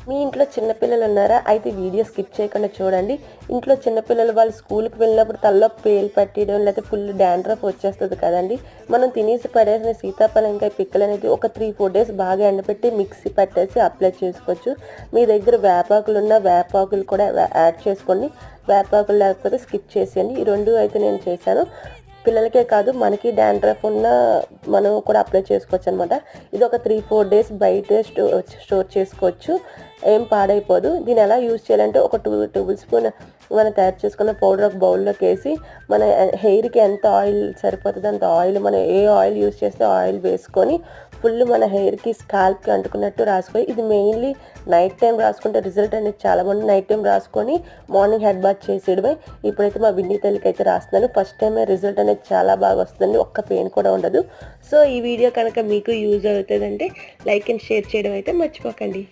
మీ ఇంట్లో చిన్నపిల్లలు ఉన్నారా? అయితే వీడియో స్కిప్ చేయకుండా చూడండి. ఇంట్లో చిన్నపిల్లలు వాళ్ళు స్కూల్‌కి వెళ్ళినప్పుడు తలలో పేలు పట్టేయడం, లేకపోతే ఫుల్ డాండ్రఫ్ వచ్చేస్తది కదండీ! మనం తినేసి పడేసిన సీతాఫలంకాయ పిక్కలనేది ఒక 3, 4 డేస్ బాగా ఎండబెట్టి మిక్సీ పట్టేసి అప్లై చేసుకోవచ్చు. మీ దగ్గర వేపాకులున్నా వేపాకులు కూడా యాడ్ చేసుకోండి. వేపాకులు లేకపోతే స్కిప్ చేసేయండి. ఈ 2 అయితే నేను చేశాను. పిల్లలకే కాదు మనకి డాండ్రఫ్ ఉన్న మనం కూడా అప్లై చేసుకోవచ్చు అనమాట. ఇది ఒక 3, 4 డేస్ బయటే స్టోర్ చేసుకోవచ్చు. ఏం పాడైపోదు. దీన్ని ఎలా యూజ్ చేయాలంటే ఒక 2 టేబుల్ స్పూన్ మనం తయారు చేసుకున్న పౌడర్ ఒక బౌల్లోకి వేసి మన హెయిర్కి ఎంత ఆయిల్ సరిపోతుందో అంత ఆయిల్ మనం ఏ ఆయిల్ యూజ్ చేస్తే ఆయిల్ వేసుకొని ఫుల్ మన హెయిర్కి స్కాల్ప్కి అంటుకున్నట్టు రాసుకోవాలి. ఇది మెయిన్లీ నైట్ టైం రాసుకుంటే రిజల్ట్ అనేది చాలా బాగుంది. నైట్ టైం రాసుకొని మార్నింగ్ హెడ్ బాత్ చేసేయడమే. ఇప్పుడైతే మా విన్నీ తల్లికి అయితే రాస్తున్నాను. ఫస్ట్ టైమే రిజల్ట్ అనేది చాలా బాగా వస్తుంది. ఒక్క పెయిన్ కూడా ఉండదు. సో ఈ వీడియో కనుక మీకు యూజ్ అవుతుందంటే లైక్ అండ్ షేర్ చేయడం అయితే మర్చిపోకండి.